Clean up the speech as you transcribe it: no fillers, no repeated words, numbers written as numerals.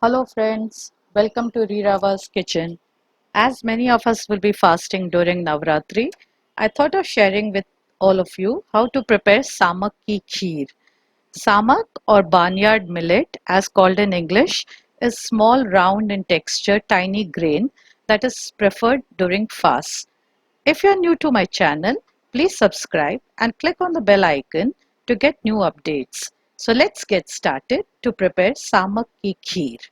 Hello friends, welcome to Rirava's kitchen. As many of us will be fasting during Navratri, I thought of sharing with all of you how to prepare Samak ki Kheer. Samak or Barnyard Millet, as called in English, is small, round in texture, tiny grain that is preferred during fasts. If you are new to my channel, please subscribe and click on the bell icon to get new updates. So let's get started to prepare Samak ki Kheer.